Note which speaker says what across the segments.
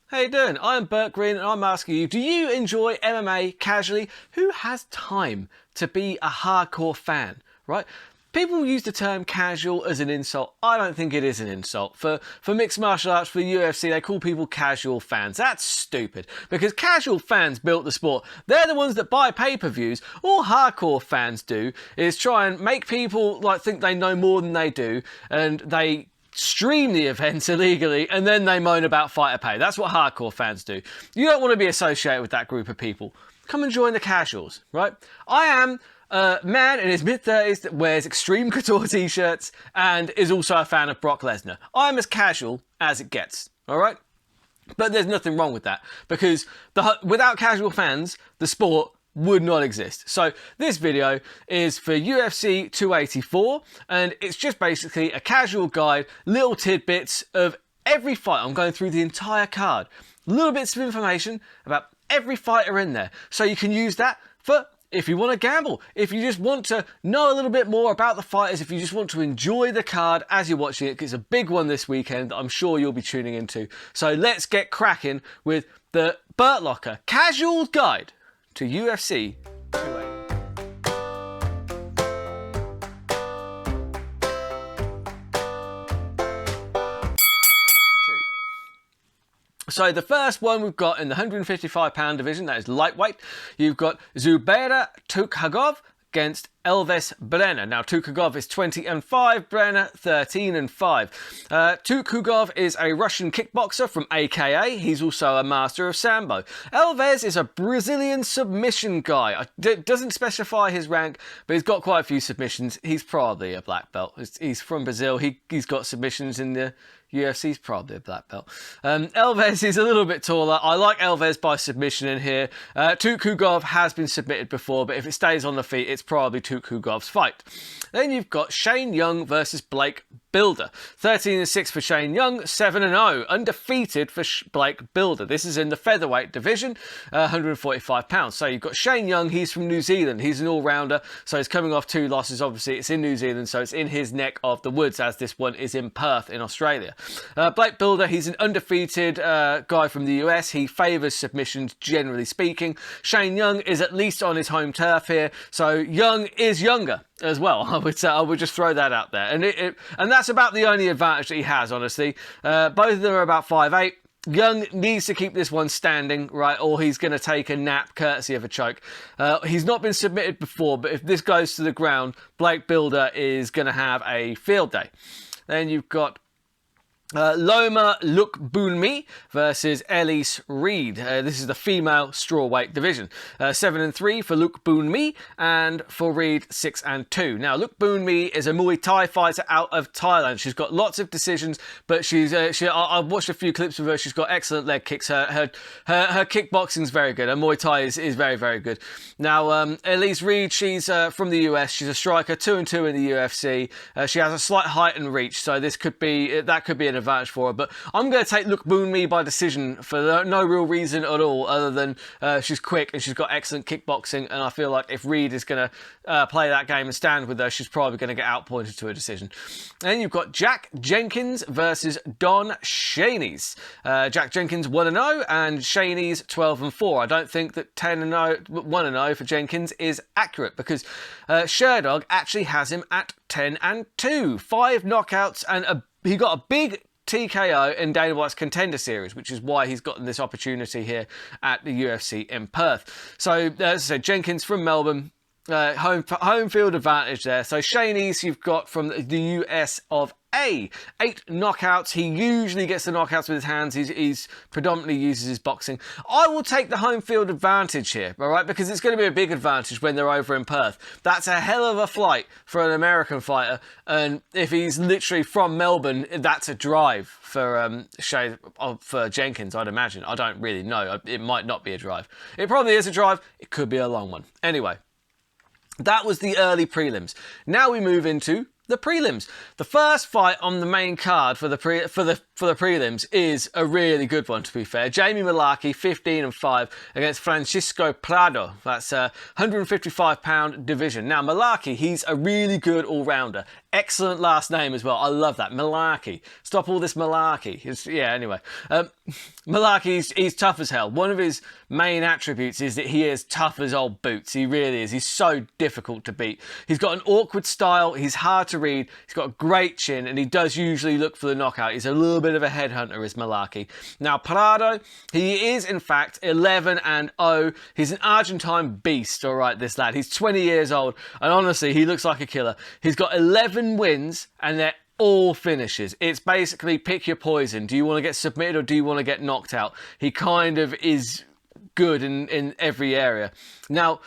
Speaker 1: How you doing? I'm Burt Green and I'm asking you, do you enjoy MMA casually? Who has time to be a hardcore fan, right? People use the term casual as an insult. I don't think it is an insult. For mixed martial arts, for UFC, they call people casual fans. That's stupid, because casual fans built the sport. They're the ones that buy pay-per-views. All hardcore fans do is try and make people think they know more than they do, and they stream the events illegally, and then they moan about fighter pay. That's what hardcore fans do. You don't want to be associated with that group of people. Come and join the casuals, right? I am a man in his mid-30s that wears Extreme Couture t-shirts and is also a fan of Brock Lesnar. I'm as casual as it gets, all right? But there's nothing wrong with that, because without casual fans, the sport would not exist. So this video is for UFC 284, and it's just basically a casual guide, little tidbits of every fight. I'm going through the entire card, little bits of information about every fighter in there, so you can use that for if you want to gamble, if you just want to know a little bit more about the fighters, if you just want to enjoy the card as you're watching it, because it's a big one this weekend that I'm sure you'll be tuning into. So let's get cracking with the Burt Locker Casual Guide to UFC 284. So the first one we've got in the 155-pound division, that is lightweight. You've got Zubaira Tukhugov against Elvis Brenner. Now, Tukhugov is 20-5, Brenner 13-5. Tukhugov is a Russian kickboxer from AKA. He's also a master of Sambo. Elvis is a Brazilian submission guy. It doesn't specify his rank, but he's got quite a few submissions. He's probably a black belt. He's from Brazil. He's got submissions in the UFC's probably a black belt. Elvis is a little bit taller. I like Elvis by submission in here. Tukhugov has been submitted before, but if it stays on the feet, it's probably Tukhugov's fight. Then you've got Shane Young versus Blake Bilder. 13-6 for Shane Young, 7-0. Undefeated for Blake Bilder. This is in the featherweight division, 145 pounds. So you've got Shane Young, he's from New Zealand. He's an all-rounder, so he's coming off 2 losses. Obviously, it's in New Zealand, so it's in his neck of the woods, as this one is in Perth in Australia. Blake Bilder, he's an undefeated guy from the US. He favours submissions, generally speaking. Shane Young is at least on his home turf here, so Young is younger as well. I would just throw that out there, and that's about the only advantage that he has, honestly. Both of them are about 5'8". Young needs to keep this one standing, right, or he's going to take a nap courtesy of a choke. He's not been submitted before, but if this goes to the ground, Blake Bilder is going to have a field day. Then you've got Loma Lookboonmee versus Elise Reed. This is the female strawweight division. 7-3 for Lookboonmee, and for Reed 6-2. Now, Lookboonmee is a Muay Thai fighter out of Thailand. She's got lots of decisions, but I've watched a few clips of her. She's got excellent leg kicks. Her kickboxing's very good. Her Muay Thai is very, very good. Now, Elise Reed, she's from the US. She's a striker, 2-2 in the UFC. She has a slight height and reach, so that could be an advantage for her, but I'm going to take Lookboonmee by decision for no real reason at all, other than she's quick and she's got excellent kickboxing, and I feel like if Reed is going to play that game and stand with her, she's probably going to get outpointed to a decision. Then you've got Jack Jenkins versus Don Shanies. Jack Jenkins 1-0 and Shanies 12-4. I don't think that 1-0 for Jenkins is accurate, because Sherdog actually has him at 10-2. 5 knockouts, and he got a big TKO in Dana White's Contender Series, which is why he's gotten this opportunity here at the UFC in Perth. So, as I said, Jenkins from Melbourne, home field advantage there. So Shanies, you've got from the US of A. 8 knockouts. He usually gets the knockouts with his hands. He's predominantly uses his boxing. I will take the home field advantage here, all right, because it's going to be a big advantage when they're over in Perth. That's a hell of a flight for an American fighter, and if he's literally from Melbourne, that's a drive for Jenkins, I'd imagine. I don't really know. It might not be a drive. It probably is a drive. It could be a long one. Anyway, that was the early prelims. Now we move into the prelims. The first fight on the main card for the for the prelims is a really good one, to be fair. Jamie Mullarkey, 15-5 against Francisco Prado. That's a 155-pound division. Now, Mullarkey, he's a really good all-rounder. Excellent last name as well. I love that. Mullarkey. Stop all this malarkey. Yeah, anyway. Mullarkey, he's tough as hell. One of his main attributes is that he is tough as old boots. He really is. He's so difficult to beat. He's got an awkward style. He's hard to read. He's got a great chin, and he does usually look for the knockout. He's a little bit of a headhunter, is Mullarkey. Now, Prado, he is, in fact, 11-0. He's an Argentine beast, all right, this lad. He's 20 years old, and honestly, he looks like a killer. He's got 11 wins, and they're all finishes. It's basically pick your poison. Do you want to get submitted or do you want to get knocked out? He kind of is good in every area. Now,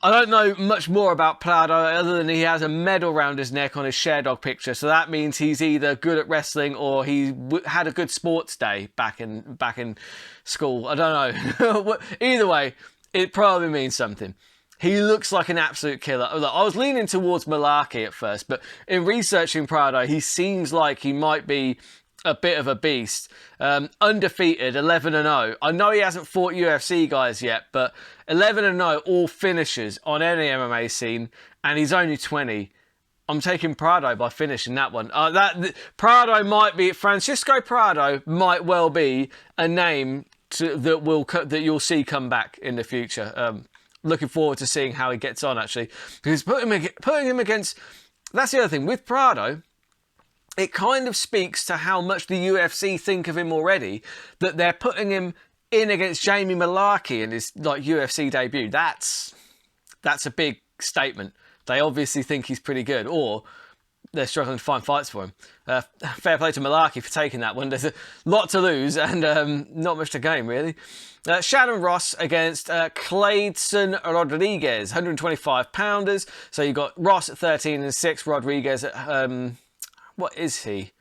Speaker 1: I don't know much more about Prado other than he has a medal around his neck on his Sherdog picture. So that means he's either good at wrestling or he had a good sports day back in school. I don't know. Either way, it probably means something. He looks like an absolute killer. Look, I was leaning towards Mullarkey at first, but in researching Prado, he seems like he might be a bit of a beast. Undefeated, 11-0. I know he hasn't fought UFC guys yet, but 11-0, all finishers on any MMA scene, and he's only 20. I'm taking Prado by finishing that one. Francisco Prado might well be a name that you'll see come back in the future. Looking forward to seeing how he gets on, actually. Because putting him against... That's the other thing. With Prado, it kind of speaks to how much the UFC think of him already, that they're putting him in against Jamie Mullarkey in his UFC debut. That's a big statement. They obviously think he's pretty good, or they're struggling to find fights for him. Fair play to Mullarkey for taking that one. There's a lot to lose and not much to gain, really. Shannon Ross against Clayson Rodriguez, 125-pounders. So you've got Ross at 13-6, Rodriguez at... what is he?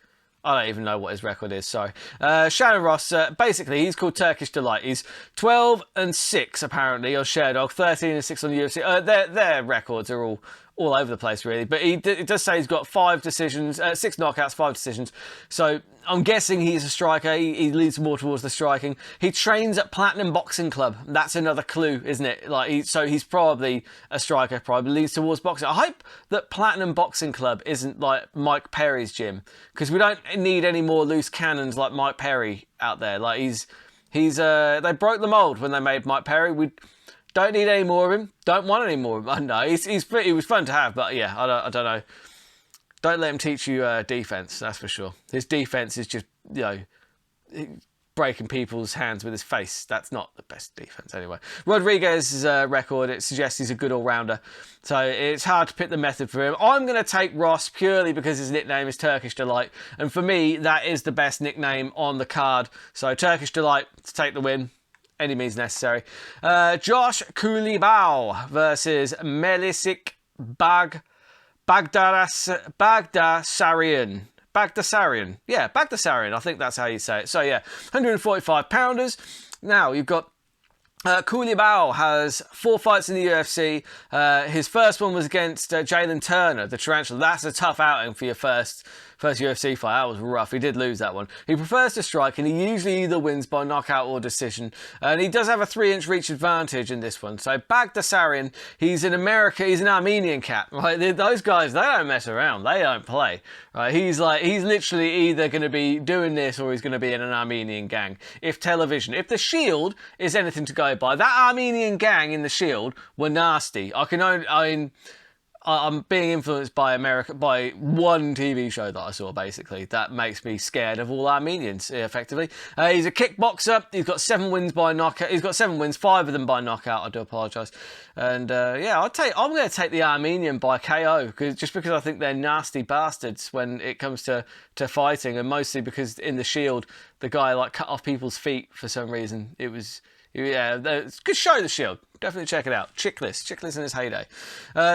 Speaker 1: I don't even know what his record is, sorry. Shannon Ross, basically, he's called Turkish Delight. He's 12-6, apparently, on Sherdog, 13-6 on the UFC. Their records are all over the place, really. But it does say he's got 5 decisions, 6 knockouts, 5 decisions. So I'm guessing he's a striker. He leads more towards the striking. He trains at Platinum Boxing Club. That's another clue, isn't it? So he's probably a striker, probably leads towards boxing. I hope that Platinum Boxing Club isn't like Mike Perry's gym, because we don't need any more loose cannons like Mike Perry out there. Like they broke the mold when they made Mike Perry. We don't need any more of him. Don't want any more of him. I know he was fun to have, but yeah, I don't know. Don't let him teach you defense. That's for sure. His defense is just breaking people's hands with his face. That's not the best defense anyway. Rodriguez's record, it suggests he's a good all-rounder. So it's hard to pick the method for him. I'm going to take Ross purely because his nickname is Turkish Delight. And for me, that is the best nickname on the card. So Turkish Delight to take the win. Any means necessary. Josh Kulibau versus Melisik Bagdasarian. Bagdasarian. Yeah, Bagdasarian. I think that's how you say it. So yeah, 145-pounders. Now you've got Kulibau has 4 fights in the UFC. His first one was against Jalen Turner, the Tarantula. That's a tough outing for your first UFC fight. That was rough. He did lose that one. He prefers to strike, and he usually either wins by knockout or decision. And he does have a 3-inch reach advantage in this one. So Bagdasarian, he's an Armenian cat. Right? Those guys, they don't mess around. They don't play. Right? He's literally either going to be doing this or he's going to be in an Armenian gang. If the Shield is anything to go by, that Armenian gang in the Shield were nasty. I'm being influenced by one TV show that I saw, basically. That makes me scared of all Armenians, effectively. He's a kickboxer. He's got 7 wins by knockout. He's got 7 wins, 5 of them by knockout. I do apologise. And yeah, I'm going to take the Armenian by KO, just because I think they're nasty bastards when it comes to fighting, and mostly because in the Shield, the guy cut off people's feet for some reason. It's good show, the Shield. Definitely check it out. Chickless in his heyday.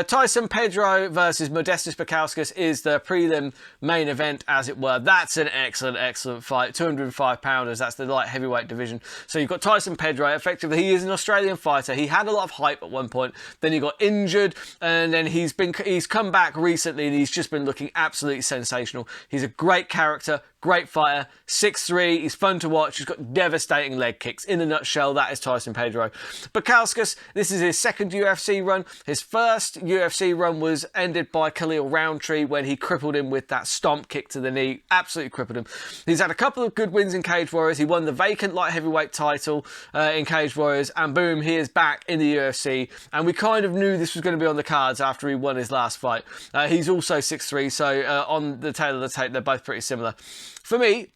Speaker 1: Tyson Pedro versus Modestas Bukauskas is the prelim main event, as it were. That's an excellent fight. 205 pounders. That's the light heavyweight division. So you've got Tyson Pedro. Effectively, he is an Australian fighter. He had a lot of hype at one point. Then he got injured, and then he's come back recently, and he's just been looking absolutely sensational. He's a great character. Great fighter, 6'3", he's fun to watch, he's got devastating leg kicks. In a nutshell, that is Tyson Pedro. Bukauskas, this is his second UFC run. His first UFC run was ended by Khalil Roundtree when he crippled him with that stomp kick to the knee. Absolutely crippled him. He's had a couple of good wins in Cage Warriors. He won the vacant light heavyweight title in Cage Warriors, and boom, he is back in the UFC. And we kind of knew this was going to be on the cards after he won his last fight. He's also 6'3", so on the tail of the tape, they're both pretty similar. For me,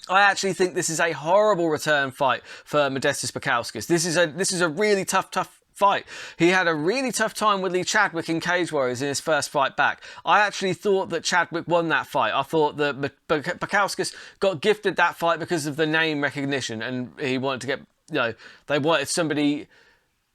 Speaker 1: I actually think this is a horrible return fight for Modestas Bukauskas. This is a really tough fight. He had a really tough time with Lee Chadwick in Cage Warriors in his first fight back. I actually thought that Chadwick won that fight. I thought that Bukauskas got gifted that fight because of the name recognition, and he wanted to get, they wanted somebody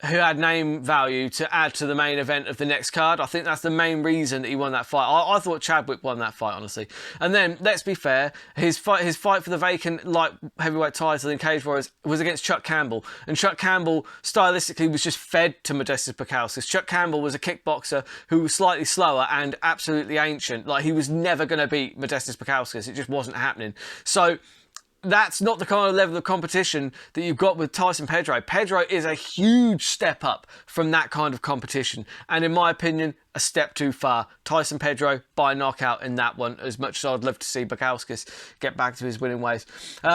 Speaker 1: who had name value to add to the main event of the next card. I think that's the main reason that he won that fight. I thought Chadwick won that fight, honestly. And then, let's be fair, his fight for the vacant light heavyweight title in Cage Warriors was against Chuck Campbell. And Chuck Campbell, stylistically, was just fed to Modestas Bukauskas. Chuck Campbell was a kickboxer who was slightly slower and absolutely ancient. Like, he was never going to beat Modestas Bukauskas. It just wasn't happening. So that's not the kind of level of competition that you've got with Tyson Pedro. Pedro is a huge step up from that kind of competition. And in my opinion, a step too far. Tyson Pedro by knockout in that one, as much as I'd love to see Bukauskas get back to his winning ways.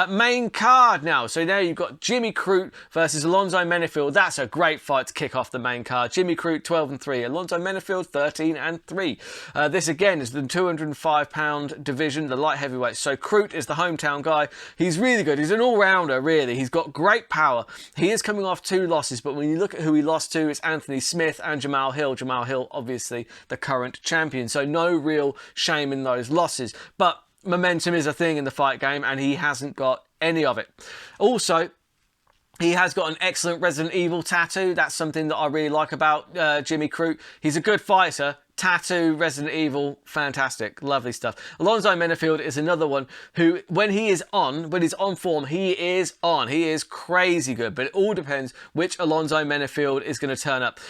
Speaker 1: Main card now. So now you've got Jimmy Crute versus Alonzo Menifield. That's a great fight to kick off the main card. Jimmy Crute 12-3, Alonzo Menifield 13-3. This again is the 205-pound division, the light heavyweight. So Crute is the hometown guy. He's really good. He's an all-rounder, really. He's got great power. He is coming off 2 losses, but when you look at who he lost to, it's Anthony Smith and Jamal Hill. Jamal Hill, obviously, the current champion. So no real shame in those losses. But momentum is a thing in the fight game, and he hasn't got any of it. Also, he has got an excellent Resident Evil tattoo. That's something that I really like about Jimmy Crute. He's a good fighter. Tattoo, Resident Evil, fantastic, lovely stuff. Alonzo Menifield is another one who, when he's on form, he is on. He is crazy good, but it all depends which Alonzo Menifield is going to turn up.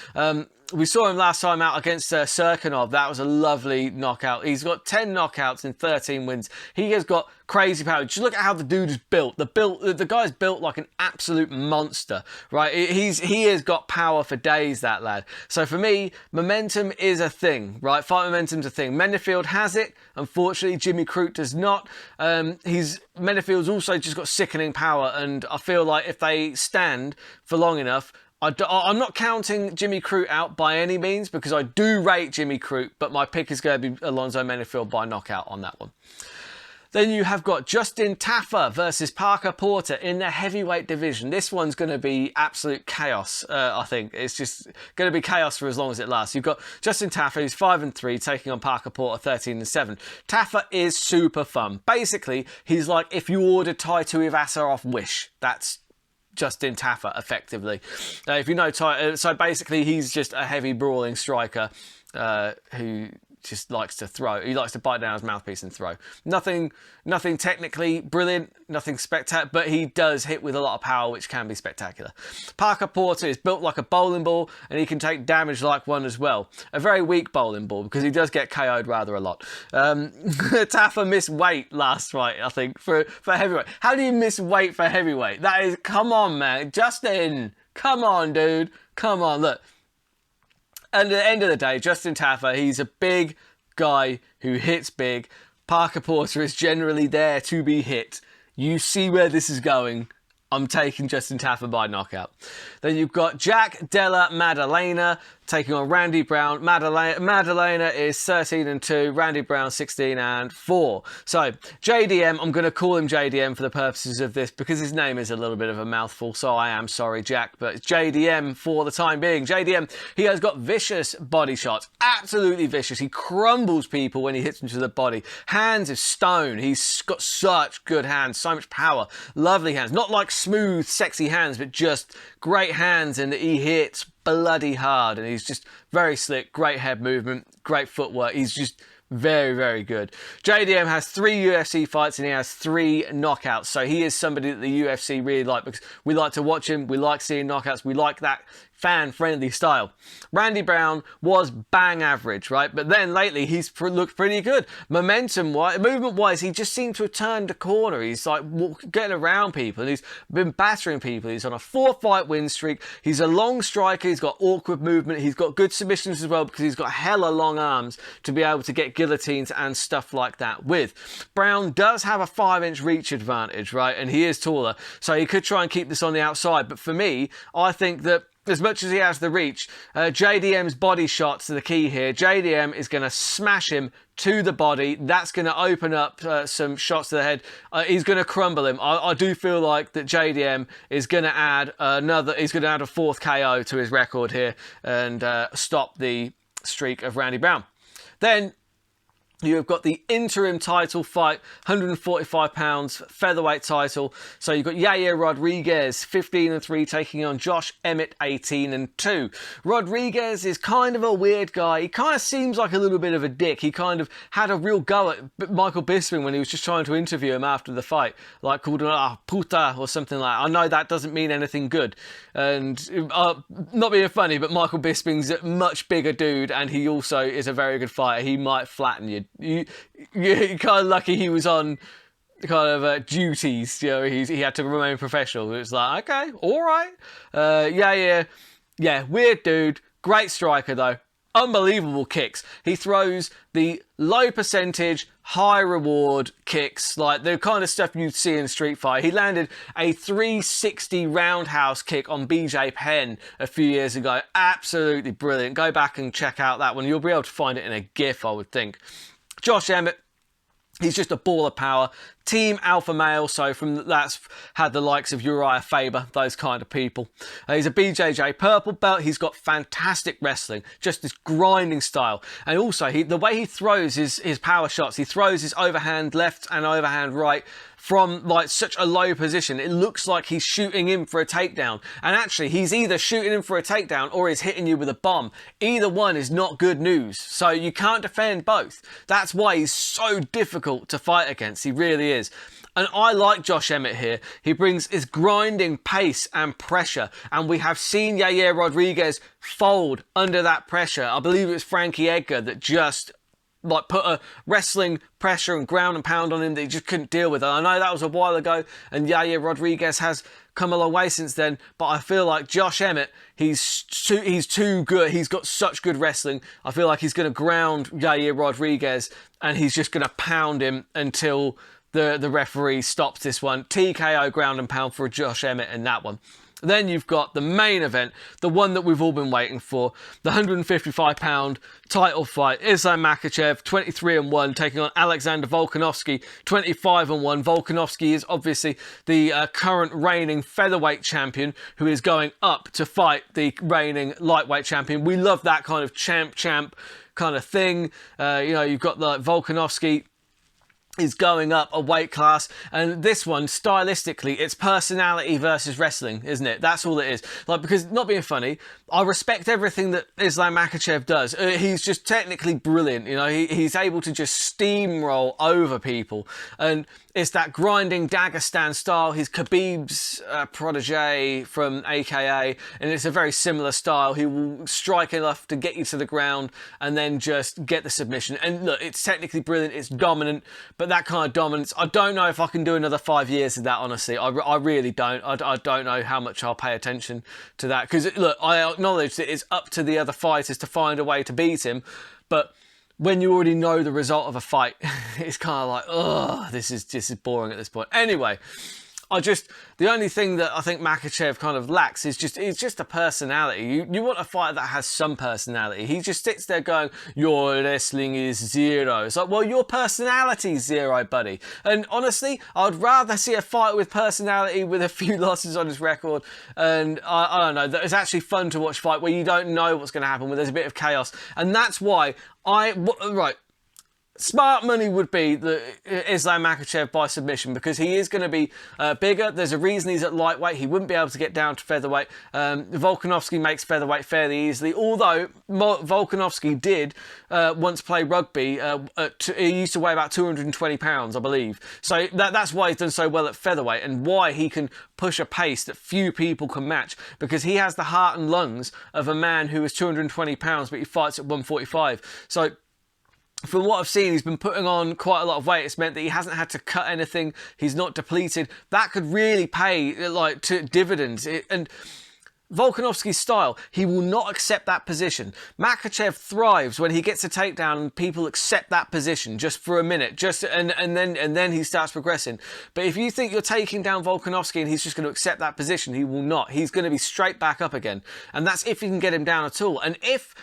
Speaker 1: We saw him last time out against Serkinov. That was a lovely knockout. He's got 10 knockouts and 13 wins. He has got crazy power. Just look at how the dude is built. The guy's built like an absolute monster, right? He has got power for days, that lad. So for me, momentum is a thing, right? Fight momentum's a thing. Menifield has it. Unfortunately, Jimmy Crute does not. Menifield's also just got sickening power, and I feel like if they stand for long enough, I'm not counting Jimmy Crute out by any means, because I do rate Jimmy Crute, but my pick is going to be Alonzo Menifield by knockout on that one. Then you have got Justin Tafa versus Parker Porter in the heavyweight division. This one's going to be absolute chaos, I think. It's just going to be chaos for as long as it lasts. You've got Justin Tafa, who's 5-3, taking on Parker Porter, 13-7. Tafa is super fun. Basically, he's like if you ordered Tai Tuivasa off Wish. That's Justin Tafa, effectively. If you know so basically he's just a heavy brawling striker who just likes to throw. He likes to bite down his mouthpiece and throw. Nothing technically brilliant, nothing spectacular, but he does hit with a lot of power, which can be spectacular. Parker Porter is built like a bowling ball, and he can take damage like one as well. A very weak bowling ball, because he does get KO'd rather a lot. Tafa missed weight last fight, I think, for heavyweight. How do you miss weight for heavyweight? That is, come on, man. Justin, come on, dude. Come on, look. And at the end of the day, Justin Tafa, he's a big guy who hits big. Parker Porter is generally there to be hit. You see where this is going. I'm taking Justin Tafa by knockout. Then you've got Jack Della Maddalena taking on Randy Brown. Madalena is 13-2, Randy Brown 16-4. So JDM, I'm going to call him JDM for the purposes of this because his name is a little bit of a mouthful, so I am sorry, Jack, but it's JDM for the time being. JDM, he has got vicious body shots, absolutely vicious. He crumbles people when he hits them to the body. Hands of stone. He's got such good hands, so much power, lovely hands. Not like smooth, sexy hands, but just great hands, and he hits bloody hard, and he's just very slick, great head movement, great footwork. He's just very, very good. JDM has 3 UFC fights and he has 3 knockouts. So he is somebody that the UFC really like because we like to watch him. We like seeing knockouts. We like that fan-friendly style. Randy Brown was bang average, right? But then lately he's looked pretty good. Movement-wise, he just seemed to have turned a corner. He's like getting around people and he's been battering people. He's on a 4-fight win streak. He's a long striker. He's got awkward movement. He's got good submissions as well because he's got hella long arms to be able to get guillotines and stuff like that with. Brown does have a 5-inch reach advantage, right? And he is taller, so he could try and keep this on the outside. But for me, I think that as much as he has the reach, JDM's body shots are the key here. JDM is going to smash him to the body. That's going to open up some shots to the head. He's going to crumble him. I do feel like that JDM is going to add he's going to add a 4th KO to his record here and stop the streak of Randy Brown. Then you've got the interim title fight, 145 pounds featherweight title. So you've got Yair Rodriguez, 15-3, taking on Josh Emmett, 18-2. Rodriguez is kind of a weird guy. He kind of seems like a little bit of a dick. He kind of had a real go at Michael Bisping when he was just trying to interview him after the fight, like called him a puta or something like that. I know that doesn't mean anything good. And not being funny, but Michael Bisping's a much bigger dude and he also is a very good fighter. He might flatten you. You're kind of lucky he was on kind of duties, you know, he had to remain professional. It's like, okay, all right. Yeah, weird dude, great striker though. Unbelievable kicks. He throws the low percentage, high reward kicks, like the kind of stuff you'd see in Street Fight. He landed a 360 roundhouse kick on BJ Penn a few years ago. Absolutely brilliant. Go back and check out that one. You'll be able to find it in a GIF, I would think. Josh Emmett, he's just a ball of power. Team alpha male, so from that's had the likes of Uriah Faber, those kind of people. He's a BJJ purple belt. He's got fantastic wrestling, just this grinding style. And also, the way he throws his power shots, he throws his overhand left and overhand right from like such a low position. It looks like he's shooting in for a takedown. And actually, he's either shooting in for a takedown or he's hitting you with a bomb. Either one is not good news. So you can't defend both. That's why he's so difficult to fight against. He really is. And I like Josh Emmett here. He brings his grinding pace and pressure. And we have seen Yair Rodriguez fold under that pressure. I believe it was Frankie Edgar that just like put a wrestling pressure and ground and pound on him that he just couldn't deal with. And I know that was a while ago and Yair Rodriguez has come a long way since then, but I feel like Josh Emmett, he's too good. He's got such good wrestling. I feel like he's going to ground Yair Rodriguez and he's just going to pound him until the referee stops this one. TKO ground and pound for Josh Emmett in that one. Then you've got the main event, the one that we've all been waiting for, the 155-pound title fight. Islam Makhachev, 23-1, taking on Alexander Volkanovski, 25-1. Volkanovski is obviously the current reigning featherweight champion who is going up to fight the reigning lightweight champion. We love that kind of champ kind of thing. You know, you've got the Volkanovski is going up a weight class, and this one stylistically it's personality versus wrestling, isn't it? That's all it is. Like, because not being funny, I respect everything that Islam Makhachev does. He's just technically brilliant, you know. He's able to just steamroll over people, and it's that grinding Dagestan style. He's Khabib's protege from AKA, and it's a very similar style. He will strike enough to get you to the ground and then just get the submission. And look, it's technically brilliant, it's dominant, but that kind of dominance, I don't know if I can do another 5 years of that, honestly. I really don't. I don't know how much I'll pay attention to that. Because, look, I acknowledge that it's up to the other fighters to find a way to beat him, but when you already know the result of a fight, it's kind of like, oh, this is boring at this point. Anyway, The only thing that I think Makhachev kind of lacks is just a personality. You want a fighter that has some personality. He just sits there going, your wrestling is zero. It's like, well, your personality's zero, buddy. And honestly, I'd rather see a fighter with personality with a few losses on his record. And I don't know, it's actually fun to watch fight where you don't know what's going to happen, where there's a bit of chaos. And that's why smart money would be the Islam Makhachev by submission, because he is going to be bigger. There's a reason he's at lightweight. He wouldn't be able to get down to featherweight. Volkanovski makes featherweight fairly easily, although Volkanovski did once play rugby. He used to weigh about 220 pounds, I believe. So that's why he's done so well at featherweight, and why he can push a pace that few people can match, because he has the heart and lungs of a man who is 220 pounds, but he fights at 145. So from what I've seen, he's been putting on quite a lot of weight. It's meant that he hasn't had to cut anything. He's not depleted. That could really pay to dividends. And Volkanovski's style, he will not accept that position. Makhachev thrives when he gets a takedown and people accept that position just for a minute, and then he starts progressing. But if you think you're taking down Volkanovski and he's just going to accept that position, he will not. He's going to be straight back up again. And that's if you can get him down at all. And if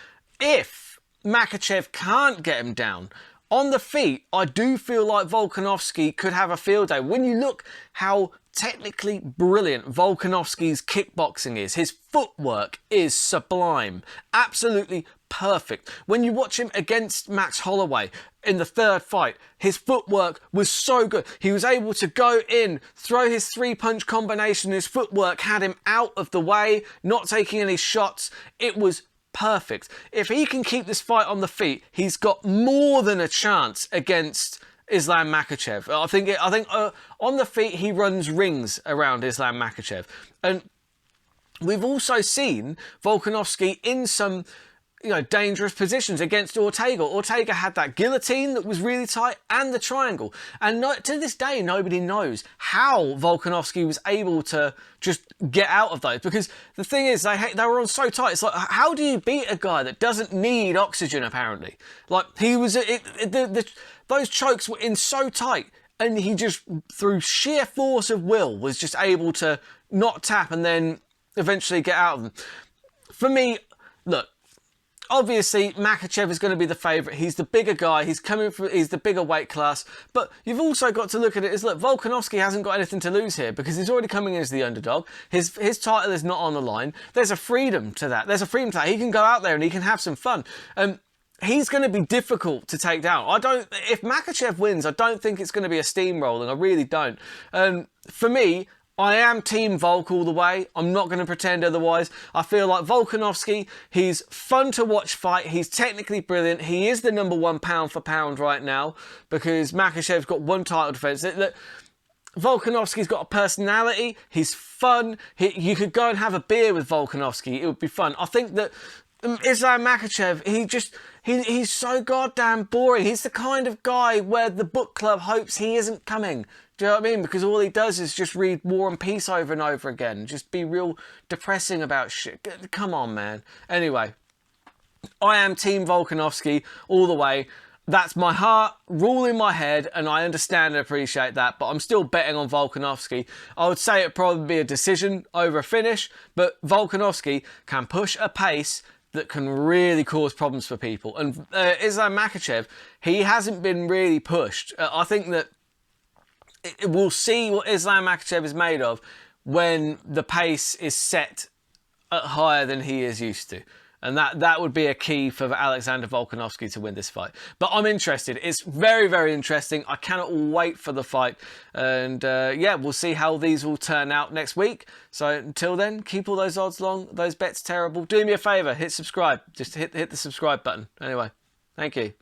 Speaker 1: Makhachev can't get him down on the feet, I do feel like Volkanovski could have a field day. When you look how technically brilliant Volkanovski's kickboxing is, his footwork is sublime, absolutely perfect. When you watch him against Max Holloway in the third fight, his footwork was so good. He was able to go in, throw his 3-punch combination. His footwork had him out of the way, not taking any shots. It was perfect. If he can keep this fight on the feet, he's got more than a chance against Islam Makhachev. I think on the feet he runs rings around Islam Makhachev. And we've also seen Volkanovski in some dangerous positions against Ortega. Ortega had that guillotine that was really tight and the triangle. And to this day, nobody knows how Volkanovski was able to just get out of those. Because the thing is, they were on so tight. It's like, how do you beat a guy that doesn't need oxygen, apparently? Like, he was... those chokes were in so tight, and he just, through sheer force of will, was just able to not tap and then eventually get out of them. For me, look, obviously, Makhachev is going to be the favourite. He's the bigger guy. He's the bigger weight class. But you've also got to look at it as, look, Volkanovski hasn't got anything to lose here, because he's already coming in as the underdog. His title is not on the line. There's a freedom to that. He can go out there and he can have some fun. He's going to be difficult to take down. If Makhachev wins, I don't think it's going to be a steamrolling. I really don't. For me, I am Team Volk all the way. I'm not going to pretend otherwise. I feel like Volkanovski, he's fun to watch fight. He's technically brilliant. He is the #1 pound for pound right now, because Makhachev's got one title defense. Volkanovski's got a personality. He's fun. You could go and have a beer with Volkanovski. It would be fun. I think that Islam Makhachev, he's so goddamn boring. He's the kind of guy where the book club hopes he isn't coming. Do you know what I mean? Because all he does is just read War and Peace over and over again. Just be real depressing about shit. Come on, man. Anyway, I am Team Volkanovski all the way. That's my heart ruling my head, and I understand and appreciate that, but I'm still betting on Volkanovski. I would say it'd probably be a decision over a finish, but Volkanovski can push a pace that can really cause problems for people. And Islam Makhachev, he hasn't been really pushed. I think that we'll see what Islam Makhachev is made of when the pace is set at higher than he is used to. And that would be a key for Alexander Volkanovski to win this fight. But I'm interested. It's very, very interesting. I cannot wait for the fight. And yeah, we'll see how these will turn out next week. So until then, keep all those odds long, those bets terrible. Do me a favour, hit subscribe. Just hit the subscribe button. Anyway, thank you.